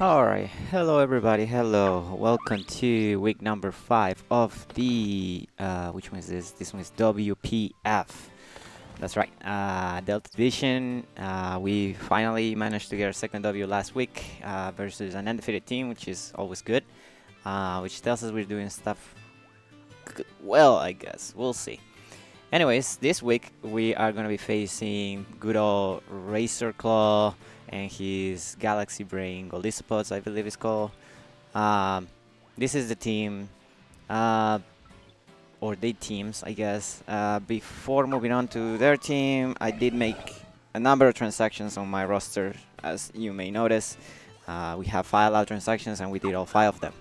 Alright, hello everybody, hello. Welcome to week number 5 of the, which one is this? This one is WPF. That's right, Delta Division. We finally managed to get our second W last week versus an undefeated team, which is always good, which tells us we're doing stuff well, I guess. We'll see. Anyways, this week we are going to be facing good old Razor Claw and his Galaxy Brain Golisopodes, I believe it's called. Um, this is the team, or they teams, I guess. Before moving on to their team, I did make a number of transactions on my roster, as you may notice. We have 5 allowed transactions and we did all 5 of them.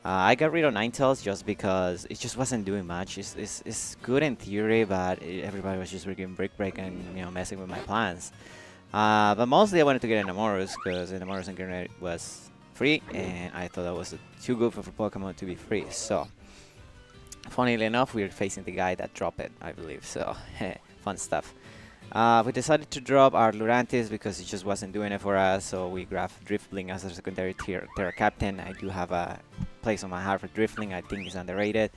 I got rid of Ninetales just because it just wasn't doing much. It's good in theory, but everybody was just freaking break and messing with my plans. But mostly I wanted to get an Amorous because an Amorous Incarnate was free, and I thought that was too good for Pokemon to be free. So, funnily enough, we're facing the guy that dropped it, I believe. So, fun stuff. We decided to drop our Lurantis because it just wasn't doing it for us, so we grabbed Driftbling as a secondary Terra Captain. I do have a place on my heart for Driftbling. I think it's underrated,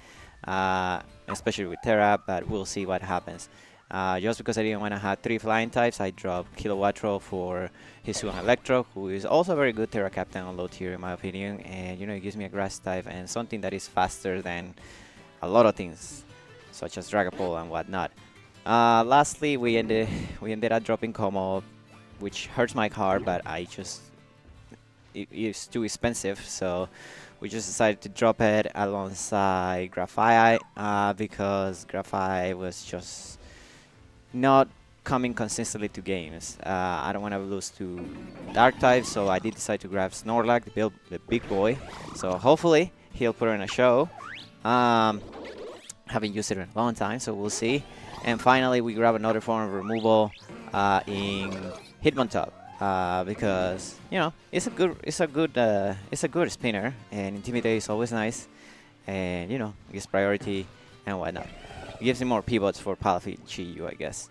especially with Terra, but we'll see what happens. Just because I didn't want to have 3 flying types, I dropped Kilowattrol for Hisuian Electro, who is also a very good Terra Captain on low tier in my opinion, and it gives me a grass type and something that is faster than a lot of things, such as Dragapult and whatnot. Lastly, we ended up dropping Como, which hurts my heart, but it's too expensive, so we just decided to drop it alongside Graphite because Graphite was just not coming consistently to games. I don't want to lose to Dark types, so I did decide to grab Snorlax, the big boy. So hopefully he'll put in a show. Haven't used it in a long time, so we'll see. And finally, we grab another form of removal in Hitmontop because it's a good spinner, and Intimidate is always nice, and gives priority and whatnot. It gives him more pivots for Palafin Chiyu, I guess.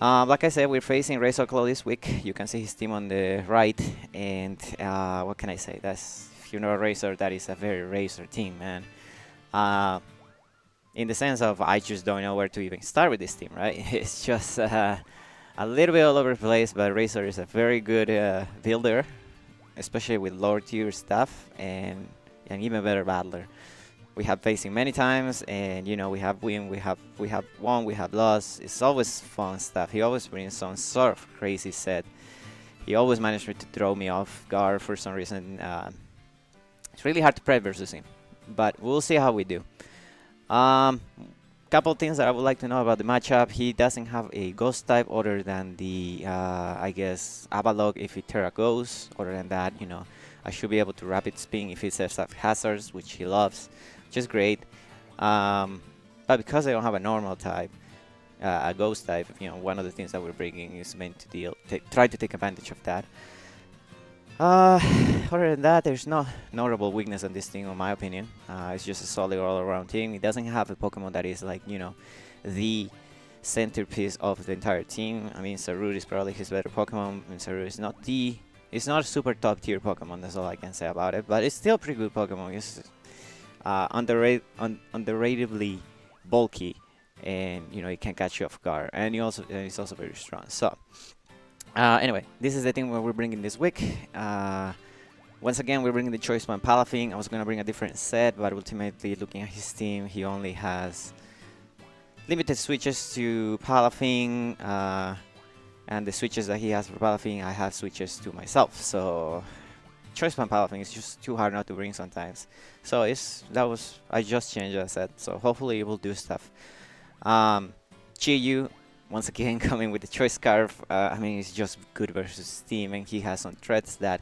Like I said, we're facing Razor Claw this week. You can see his team on the right, and what can I say? If you know Razor, that is a very Razor team, man. In the sense of I just don't know where to even start with this team, right? It's just a little bit all over the place, but Razor is a very good builder, especially with lower tier stuff, and an even better battler. We have facing many times, and we have win, we have won, we have lost. It's always fun stuff. He always brings some sort of crazy set. He always managed to throw me off guard for some reason. It's really hard to prep versus him, but we'll see how we do. Couple things that I would like to know about the matchup. He doesn't have a ghost type other than the I guess Avalok if it Terra goes. Other than that, I should be able to rapid spin if it sets up hazards, which he loves, which is great. But because I don't have a normal type, a ghost type, one of the things that we're bringing is meant to try to take advantage of that. Other than that, there's no notable weakness on this team, in my opinion. It's just a solid all-around team. It doesn't have a Pokemon that is like, the centerpiece of the entire team. I mean, Sarut is probably his better Pokemon, and Sarut is it's not a super top-tier Pokemon, that's all I can say about it. But it's still a pretty good Pokemon. It's underratedly bulky, and, it can catch you off guard. And it's also very strong. So, anyway, this is the thing we're bringing this week. Once again, we're bringing the Choice Band Palafin. I was going to bring a different set, but ultimately, looking at his team, he only has limited switches to Palafin, and the switches that he has for Palafin, I have switches to myself. So, Choice Band Palafin is just too hard not to bring sometimes. So, I just changed that set, so hopefully it will do stuff. Chiyu, once again, coming with the Choice Scarf. I mean, it's just good versus Steam, and he has some threats that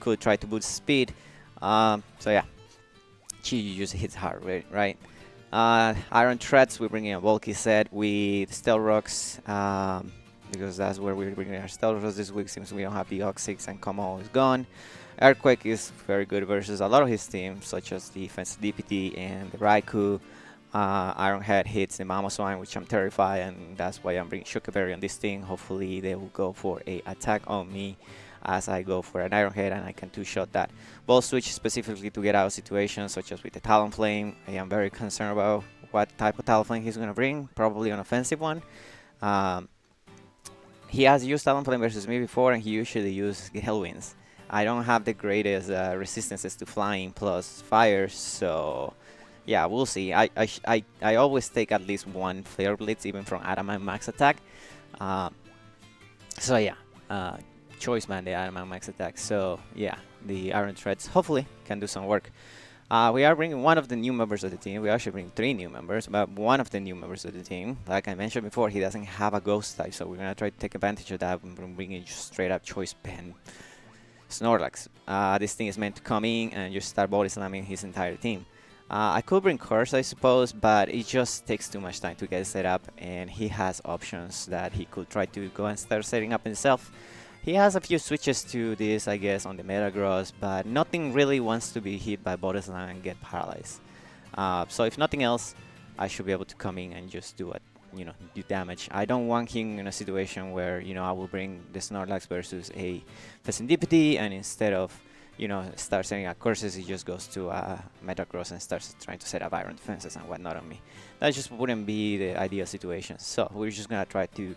could try to boost speed. So yeah, Chiyu just hits hard, right? Iron threats, we're bringing a bulky set with Stealth Rocks, because that's where we're bringing our Stealth Rocks this week, since we don't have the Oxix and Como is gone. Earthquake is very good versus a lot of his team, such as the Defense DPT and the Raikou. Ironhead hits the Mamoswine, which I'm terrified, and that's why I'm bringing Shukaberry on this thing. Hopefully they will go for a attack on me. as I go for an Iron Head, and I can two-shot that ball switch specifically to get out of situations such as with the Talonflame. I am very concerned about what type of Talonflame he's going to bring, probably an offensive one. He has used Talonflame versus me before, and he usually uses Hellwinds. I don't have the greatest resistances to flying plus fire, so yeah, we'll see. I always take at least one Flare Blitz, even from Adamant Max Attack. So yeah, Choice Man, the Adamant Max Attack. So yeah, the Iron Threads hopefully can do some work. We are bringing one of the new members of the team. We actually bring 3 new members, but one of the new members of the team, like I mentioned before, he doesn't have a Ghost type, so we're going to try to take advantage of that and bring in just straight up Choice Pen Snorlax. This thing is meant to come in and just start body slamming his entire team. I could bring Curse, I suppose, but it just takes too much time to get set up, and he has options that he could try to go and start setting up himself. He has a few switches to this, I guess, on the Metagross, but nothing really wants to be hit by Body Slam and get paralyzed. So if nothing else, I should be able to come in and just do do damage. I don't want him in a situation where, I will bring the Snorlax versus a Serendipity, and instead of, start setting up curses, he just goes to Metagross and starts trying to set up Iron Defenses and whatnot on me. That just wouldn't be the ideal situation. So we're just gonna try to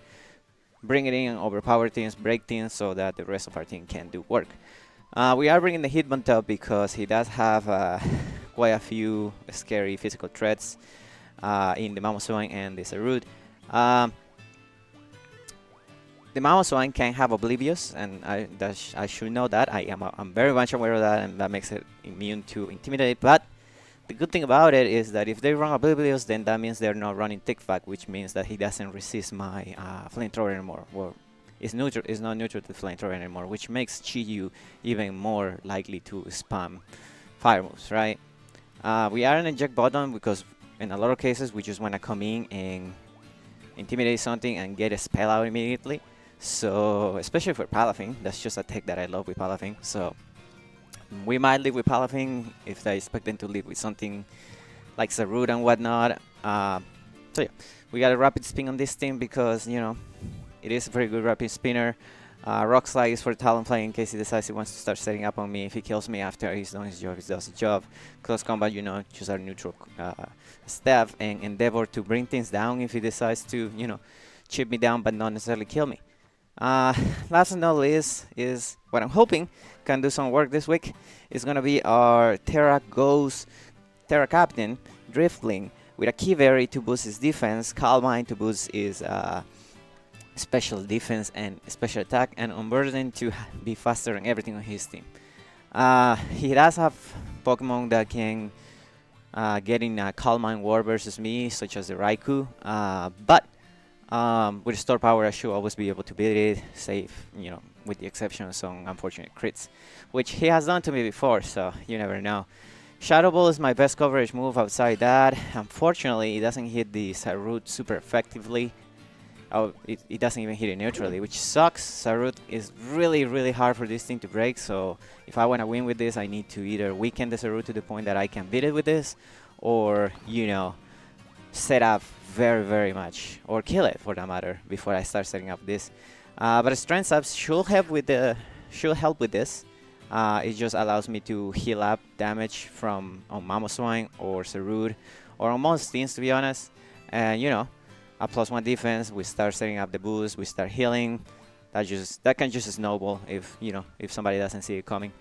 bring it in, overpower things, break things, so that the rest of our team can do work. We are bringing the Hitmontop up because he does have quite a few scary physical threats in the Mamoswine and the Sarud. The Mamoswine can have Oblivious, and I should know that. I'm very much aware of that, and that makes it immune to Intimidate. But the good thing about it is that if they run Oblivious, then that means they're not running Tick-Fack, which means that he doesn't resist my Flamethrower anymore. Well, it's not neutral to Flamethrower anymore, which makes Chi-Yu even more likely to spam fire moves, right? We are an eject button because in a lot of cases we just want to come in and intimidate something and get a spell out immediately. So, especially for Palafin, that's just a tech that I love with Palafin. So, we might live with Palafin if I expect them to live with something like Sarud and whatnot. So yeah, we got a rapid spin on this team because, it is a very good rapid spinner. Rock Slide is for Talonflame in case he decides he wants to start setting up on me. If he kills me after he's done his job, he does his job. Close combat, choose our neutral staff, and endeavor to bring things down if he decides to, chip me down but not necessarily kill me. Last but not least is what I'm hoping can do some work this week. Is going to be our Terra Captain, Driftling, with a Keyberry to boost his defense, Calm Mind to boost his special defense and special attack, and Unburden to be faster than everything on his team. He does have Pokemon that can get in a Calm Mind war versus me, such as the Raikou, but with Store Power, I should always be able to beat it, save, with the exception of some unfortunate crits, which he has done to me before, so you never know. Shadow Ball is my best coverage move outside that. Unfortunately, it doesn't hit the Sarud super effectively. Oh, it doesn't even hit it neutrally, which sucks. Sarud is really, really hard for this thing to break, so if I want to win with this, I need to either weaken the Sarud to the point that I can beat it with this, or, set up very, very much, or kill it for that matter, before I start setting up this. But strength ups should help with this. It just allows me to heal up damage from on Mamoswine or Sarud, or on most things, to be honest. And a +1 defense. We start setting up the boost. We start healing. That can just snowball if if somebody doesn't see it coming.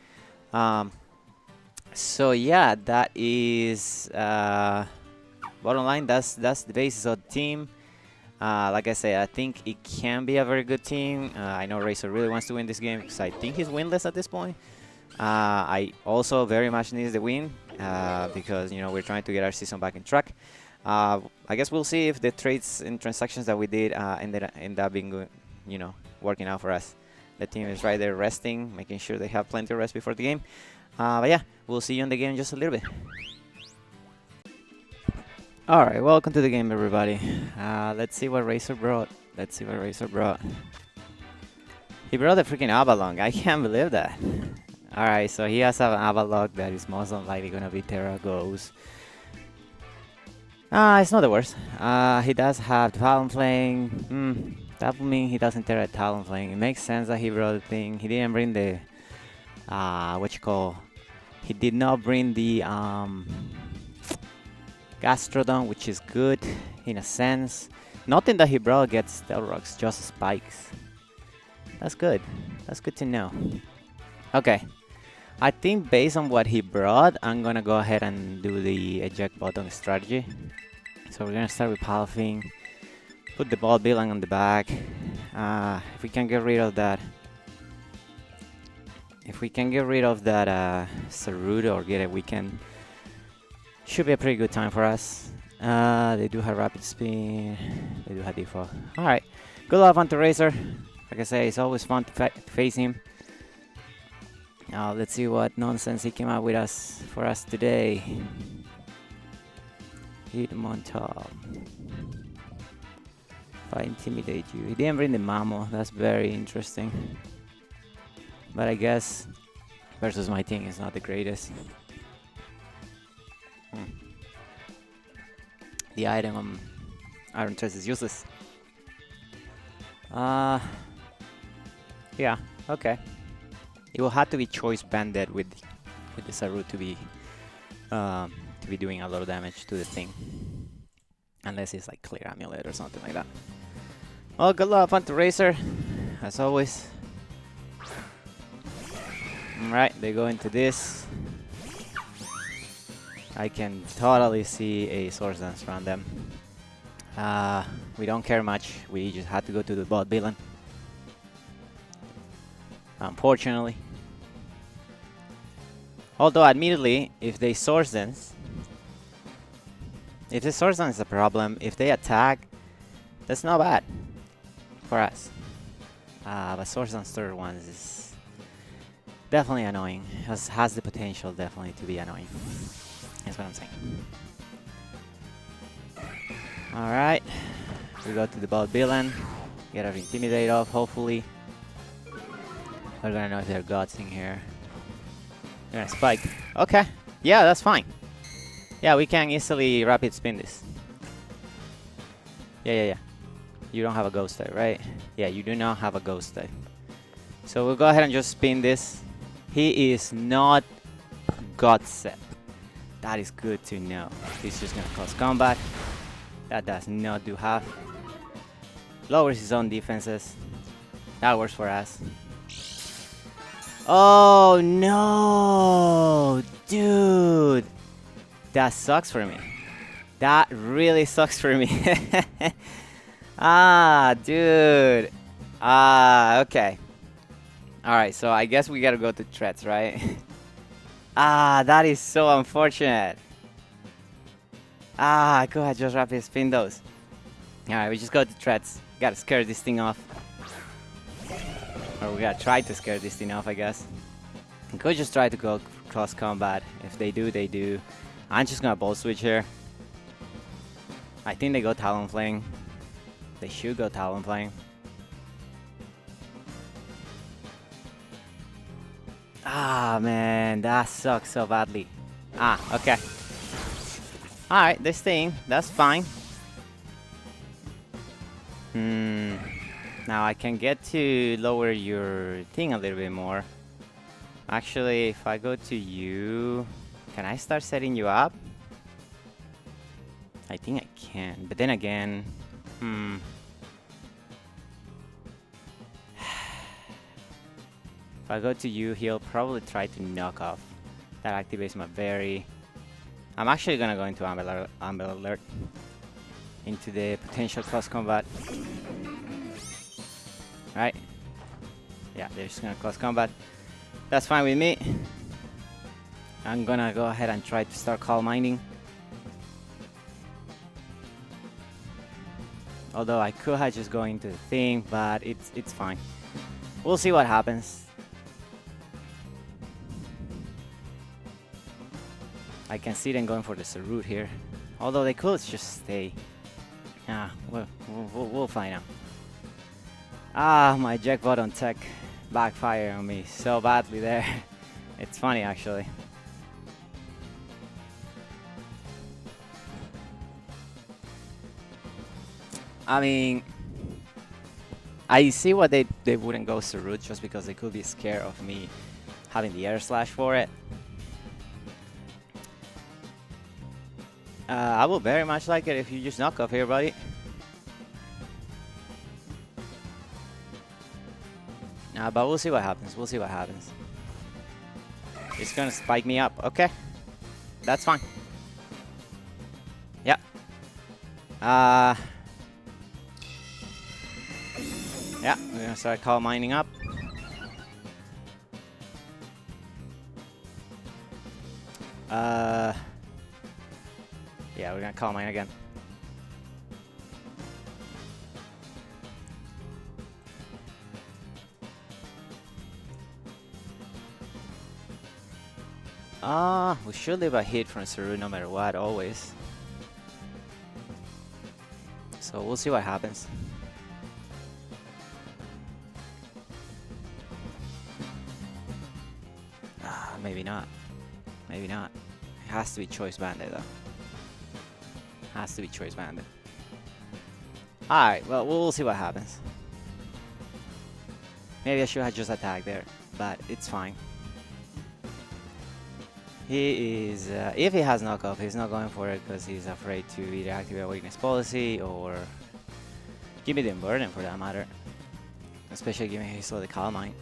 So yeah, that is. Bottom line, that's the basis of the team. Like I said, I think it can be a very good team. I know Razor really wants to win this game because I think he's winless at this point. I also very much need the win because we're trying to get our season back in track. I guess we'll see if the trades and transactions that we did end up being good, working out for us. The team is right there resting, making sure they have plenty of rest before the game. But yeah, we'll see you in the game in just a little bit. Alright, welcome to the game, everybody. Let's see what Razor brought. He brought a freaking Avalon. I can't believe that. Alright, so he has an Avalon that is most unlikely gonna be Terra Ghost. It's not the worst. He does have Talonflame. That would mean he doesn't tear a Talonflame. It makes sense that he brought the thing. He didn't bring the what you call. He did not bring the Gastrodon, which is good in a sense. Nothing that he brought gets Stealth Rocks, just spikes. That's good. That's good to know. Okay. I think based on what he brought, I'm gonna go ahead and do the eject button strategy. So we're gonna start with Palafin. Put the ball beeline on the back. If we can get rid of that. If we can get rid of that Sarut or get a weekend, should be a pretty good time for us. They do have rapid spin. They do have default. Alright. Good luck on to Racer. Like I say, it's always fun to face him. Let's see what nonsense he came out with us for us today. Hit him on top. If I intimidate you. He didn't bring the Mamo. That's very interesting. But I guess versus my team is not the greatest. The item on Iron Chest is useless. Yeah, okay. It will have to be choice banded with the Sarut to be doing a lot of damage to the thing. Unless it's like Clear Amulet or something like that. Well, good luck, fun to Racer, as always. Alright, they go into this. I can totally see a Swords Dance from them. We don't care much, we just had to go to the bot villain. Unfortunately. Although, admittedly, if they Swords Dance, if the Swords Dance is a problem, if they attack, that's not bad for us. But Swords Dance third ones is definitely annoying. Has the potential definitely to be annoying. That's what I'm saying. Alright. We go to the bot villain. Get our Intimidate off, hopefully. We're gonna know if there are gods in here. They're gonna spike. Okay. Yeah, that's fine. Yeah, we can easily rapid spin this. Yeah. You don't have a ghost type, right? Yeah, you do not have a ghost type. So we'll go ahead and just spin this. He is not god set. That is good to know. He's just gonna cause combat. That does not do half. Lowers his own defenses. That works for us. Oh no, dude. That sucks for me. That really sucks for me. Dude. Okay. Alright, so I guess we gotta go to threats, right? That is so unfortunate. I could have just rapid spin those. Alright, we just go to threats. Gotta scare this thing off. Or we gotta try to scare this thing off, I guess. We could just try to go cross combat. If they do, they do. I'm just gonna ball switch here. I think they go Talonflame. They should go Talonflame. Man, that sucks so badly. Okay. Alright, they're staying. That's fine. Now I can get to lower your thing a little bit more. Actually, if I go to you, can I start setting you up? I think I can, but then again, if I go to you, he'll probably try to knock off. That activates my berry. I'm actually gonna go into Amber Alert. Into the potential cross combat. Right? Yeah, they're just gonna cross combat. That's fine with me. I'm gonna go ahead and try to start Calm Minding. Although I could have just go into the thing, but it's fine. We'll see what happens. I can see them going for the Sarut here. Although they could just stay. We'll find out. My jackpot on tech backfired on me so badly there. It's funny actually. I mean, I see why they wouldn't go Sarut, just because they could be scared of me having the air slash for it. I will very much like it if you just knock off here, buddy. But we'll see what happens. We'll see what happens. It's gonna spike me up. Okay. That's fine. Yeah. Yeah, we're gonna start coal mining up. Yeah, we're gonna coal mine again. We should leave a hit from Saru no matter what, always. So we'll see what happens. Maybe not. Maybe not. It has to be Choice Bandit though. Has to be Choice Bandit. Alright, well, we'll see what happens. Maybe I should have just attacked there, but it's fine. He is, if he has knockoff, he's not going for it because he's afraid to either activate a weakness policy or give me the burden for that matter. Especially given he saw the Calm Mind.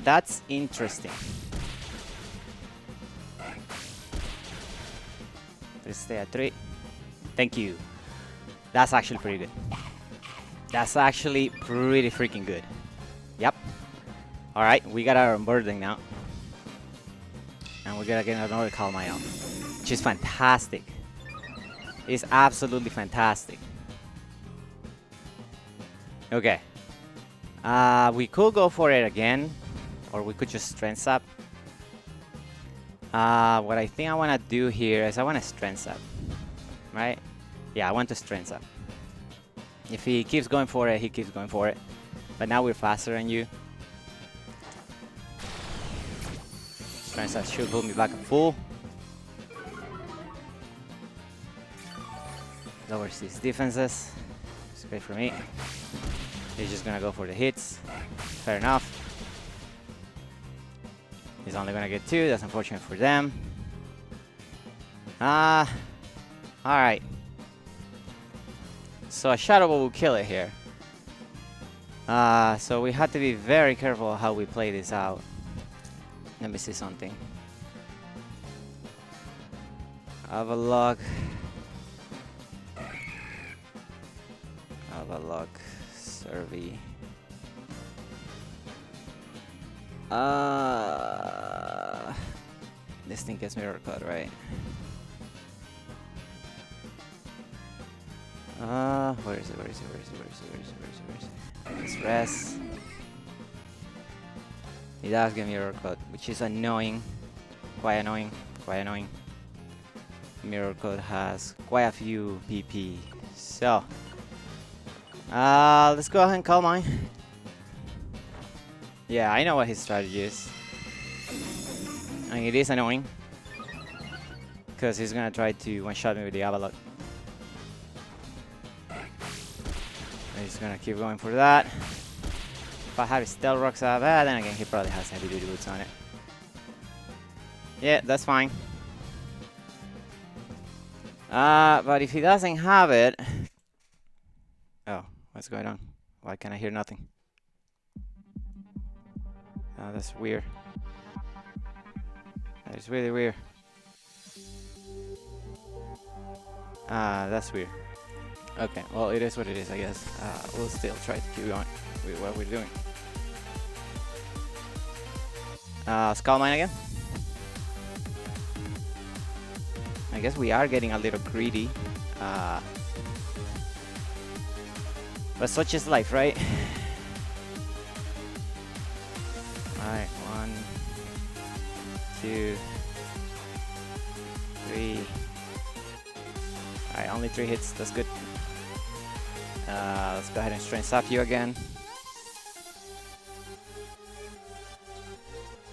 That's interesting. Let's stay at 3. Thank you. That's actually pretty good. That's actually pretty freaking good. Yep. Alright, we got our unburdening now. And we're gonna get another Calm Mind out. Which is fantastic. It's absolutely fantastic. Okay. We could go for it again. Or we could just strength up. What I think I want to do here is I want to strength up. Right? Yeah, I want to strength up. If he keeps going for it, he keeps going for it. But now we're faster than you. Strength up should pull me back at full. Lowers his defenses. It's great for me. He's just gonna go for the hits. Fair enough. He's only gonna get 2. That's unfortunate for them. Alright. So a Shadow Ball will kill it here. So we have to be very careful how we play this out. Let me see something. Avalok. Avalok. Survey. This thing gets mirror cut, right? Where is it? Where is it? Where is it? Where is it? Where is it? Where is it? Where is it? Let's rest. It does get mirror cut, which is annoying. Quite annoying. Quite annoying. Mirror cut has quite a few PP. So, let's go ahead and Calm Mind. Yeah, I know what his strategy is. And it is annoying. Because he's gonna try to one-shot me with the Avalok. He's gonna keep going for that. If I have his Stealth Rocks up, then again he probably has heavy duty boots on it. Yeah, that's fine. But if he doesn't have it... Oh, what's going on? Why can't I hear nothing? Oh, that's weird. That is really weird. That's weird. Okay, well, it is what it is, I guess. We'll still try to keep going with what we're doing. Skull Mine again. I guess we are getting a little greedy. But such is life, right? Alright, 1, 2, 3. Alright, only 3 hits, that's good. Let's go ahead and strength up you again.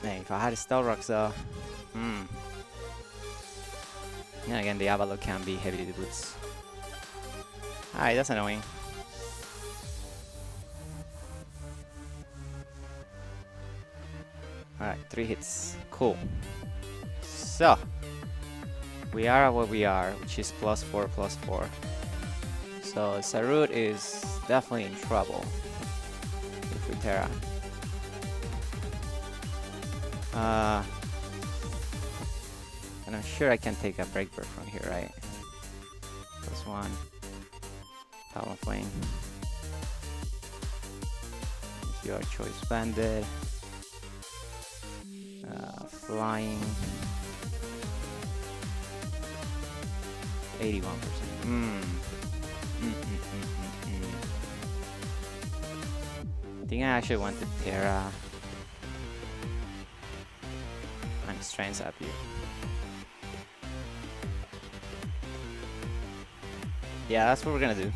Man, if I had a Stealth Rocks though. And again, the Avalok can be heavy duty boots. Alright, that's annoying. Alright, 3 hits. Cool. So, we are what we are, which is +4, +4. So, Sarut is definitely in trouble if we Terra. And I'm sure I can take a Breakbird from here, right? +1. Talonflame. If you are Choice Banded. Flying. 81%. I think I actually want to Terra and Strength up here. Yeah, that's what we're gonna do.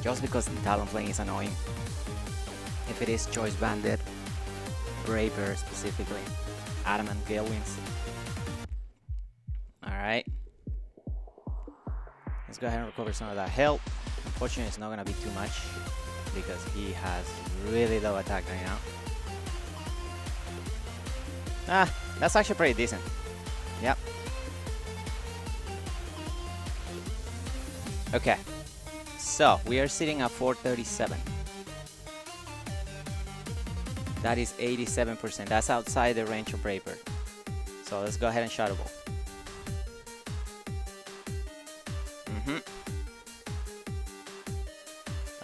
Just because the Talonflame is annoying. If it is Choice Banded, Braver specifically, Adamant Gale wins. Alright. Let's go ahead and recover some of that health. Unfortunately, it's not gonna be too much because he has really low attack right now. Ah, that's actually pretty decent. Yep. Okay. So, we are sitting at 437. That is 87%. That's outside the range of Braver. So, let's go ahead and Shadow Ball.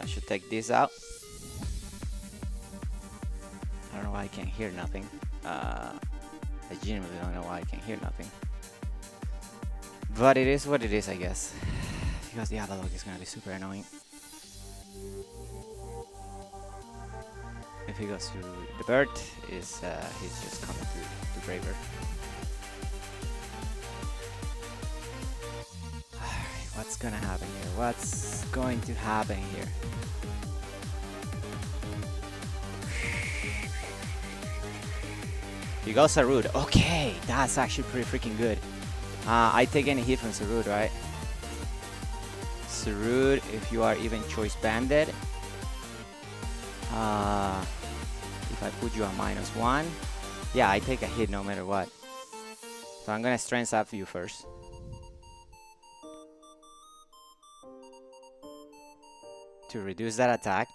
I should take this out. I don't know why I can't hear nothing. I genuinely don't know why I can't hear nothing. But it is what it is, I guess. Because the Avalok is gonna be super annoying. If he goes to the bird, he's just coming to Braver. Alright, what's gonna happen here? What's going to happen here? You go Sarud. Okay, that's actually pretty freaking good. I take any hit from Sarud, right? Sarud, if you are even Choice Banded. If I put you on -1, yeah, I take a hit no matter what. So I'm gonna Strength up you first. To reduce that attack.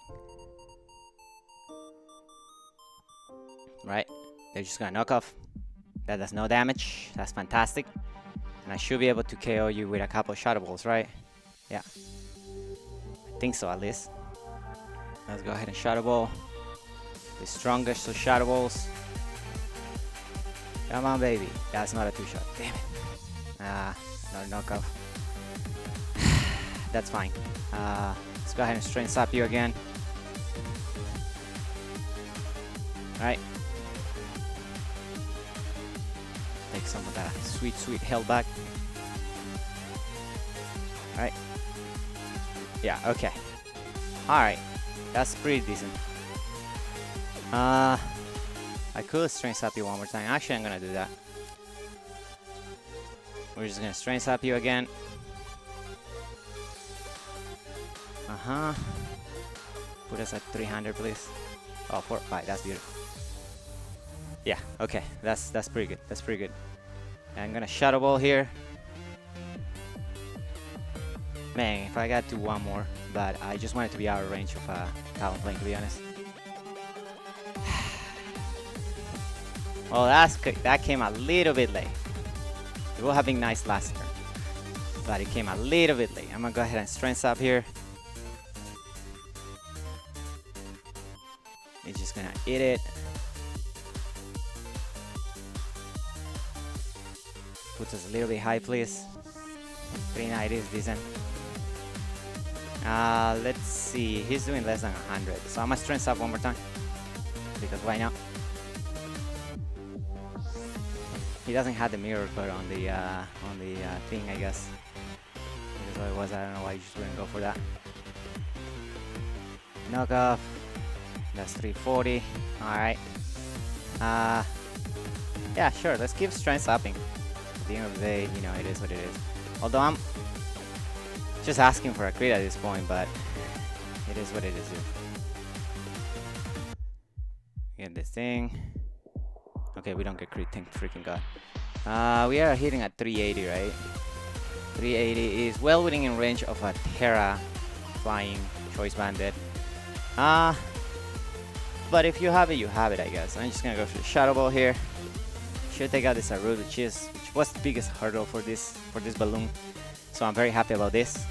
Right? They're just gonna knock off. That does no damage. That's fantastic. And I should be able to KO you with a couple of Shadow Balls, right? Yeah. I think so, at least. Let's go ahead and Shadow Ball. The strongest of Shadow Balls. Come on, baby. That's not a 2-shot. Damn it. Another knockoff. That's fine. Let's go ahead and Strength Sap you again. Alright. Take some of that sweet, sweet health back. Alright. Yeah, okay. Alright. That's pretty decent. I could Strength Sap you one more time. Actually, I'm gonna do that. We're just gonna Strength Sap you again. Put us at 300, please. Oh, 4-5. That's beautiful. Yeah. Okay. That's pretty good. That's pretty good. And I'm gonna Shadow Ball here. Man, if I got to one more, but I just wanted to be out of range of Talonflame, to be honest. Well, that came a little bit late. It would have been nice last turn, but it came a little bit late. I'm gonna go ahead and Strength up here. It's just gonna eat it. Puts us a little bit high, please. 390 is decent. Let's see. He's doing less than 100, so I'm gonna Strength up one more time because why not? He doesn't have the mirror code on the thing, I guess. Because otherwise, I don't know why you just wouldn't go for that. Knock off. That's 340. All right. Yeah, sure, let's keep strength upping. At the end of the day, you know, it is what it is. Although I'm just asking for a crit at this point, but it is what it is, dude. Get this thing. Okay, we don't get crit, thank freaking god. We are hitting at 380, right? 380 is well within in range of a Terra flying Choice Bandit. But if you have it, you have it, I guess. I'm just gonna go for the Shadow Ball here. Should take out this Arud, which was the biggest hurdle for this balloon. So I'm very happy about this.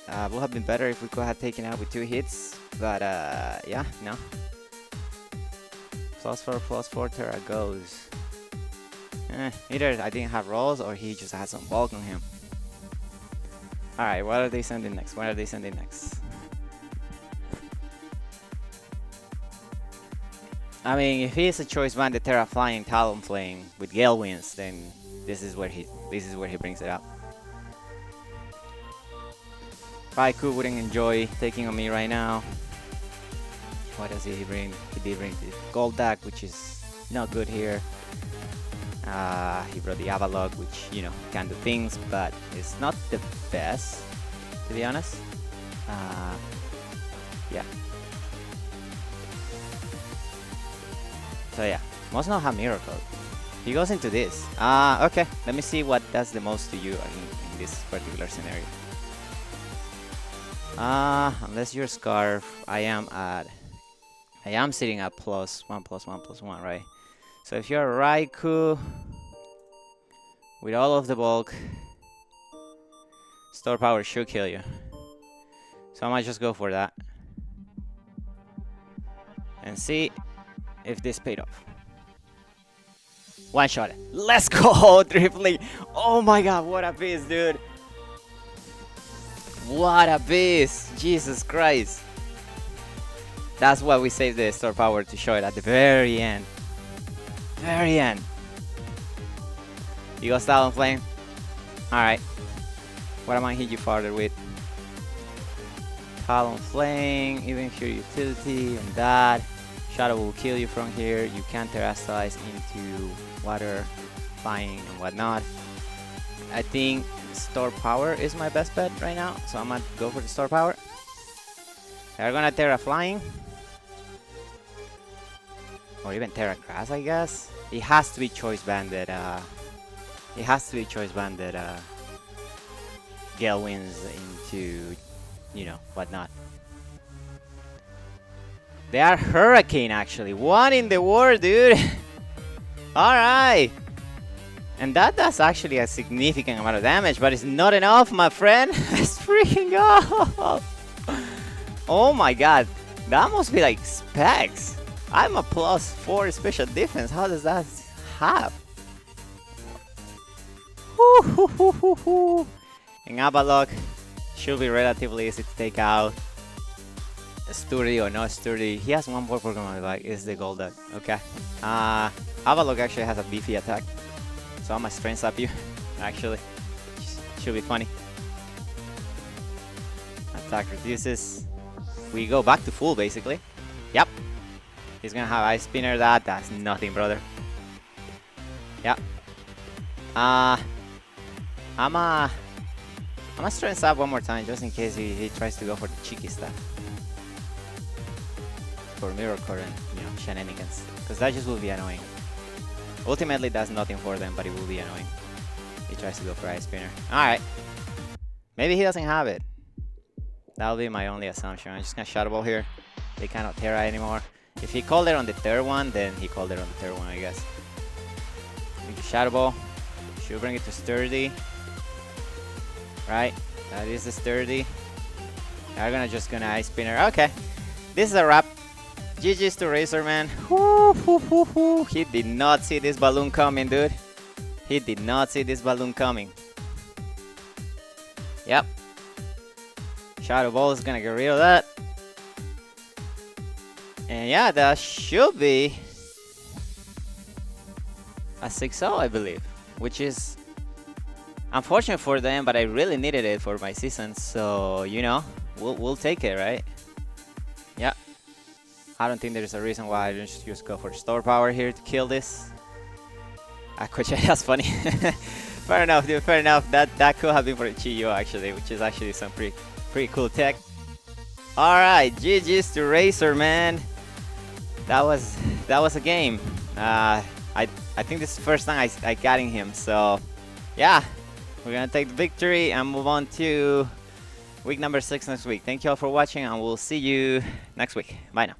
Would have been better if we could have taken out with 2 hits, but yeah, no. +4 Terra goes. Either I didn't have rolls or he just had some bulk on him. Alright, what are they sending next? What are they sending next? I mean, if he is a Choice Bandit Terra flying Talonflame with Gale Winds, then this is where he brings it up. Raikou wouldn't enjoy taking on me right now. What does he bring? He did bring the Goldak, which is not good here. He brought the Avalok, which, you know, can do things, but it's not the best, to be honest. Yeah. So yeah, must not have Miracle. He goes into this. Okay, let me see what does the most to you in this particular scenario. Unless you're Scarf, I am sitting at +1/+1/+1, right? So if you're Raikou with all of the bulk, Store Power should kill you. So I might just go for that and see if this paid off. One shot. Let's go! Tripling. Oh my god, what a beast, dude. What a beast. Jesus Christ. That's why we saved the Store Power to show it at the very end. Very end. You go Talonflame. Alright. What am I hit you farther with? Talonflame, even pure utility and that. Shadow will kill you from here. You can terrestrialize into water, flying and whatnot. I think Store Power is my best bet right now, so I'm gonna go for the Store Power. They're gonna Terra Flying. Or even Terra Grass, I guess. It has to be Choice Bandit. It has to be Choice Bandit. Gale Winds into, you know, whatnot. They are Hurricane, actually. 1 in the war, dude. Alright. And that does actually a significant amount of damage, but it's not enough, my friend. It's freaking off. Oh my god. That must be like specs. I'm a +4 special defense. How does that have? And Avalok should be relatively easy to take out. Sturdy or not sturdy. He has one more Pokemon like is the Golduck. Okay. Avalok actually has a beefy attack. So I'm gonna strength up you. Actually. Should be funny. Attack reduces. We go back to full basically. Yep. He's gonna have Ice Spinner that. That's nothing, brother. Yep. I'm gonna strength up one more time just in case he tries to go for the cheeky stuff. For Mirror Current, you know, shenanigans. Because that just will be annoying. Ultimately, that's nothing for them, but it will be annoying. He tries to go for Ice Spinner. Alright. Maybe he doesn't have it. That'll be my only assumption. I'm just gonna Shadow Ball here. They cannot Terra anymore. If he called it on the third one, then he called it on the third one, I guess. Make a Shadow Ball. Should bring it to Sturdy. Right? That is the Sturdy. They're gonna Ice Spinner. Okay. This is a wrap. GG's to Razor, man. He did not see this balloon coming, dude. He did not see this balloon coming. Yep. Shadow Ball is gonna get rid of that. And yeah, that should be a 6-0, I believe. Which is unfortunate for them, but I really needed it for my season. So, you know, we'll take it, right? Yeah. I don't think there's a reason why I don't just go for store power here to kill this. Which that's funny. Fair enough, dude. Fair enough. That could have been for a Chiyo actually, which is actually some pretty cool tech. All right, GG's to Racer, man. That was a game. I think this is the first time I got in him. So yeah, we're gonna take the victory and move on to week number 6 next week. Thank you all for watching, and we'll see you next week. Bye now.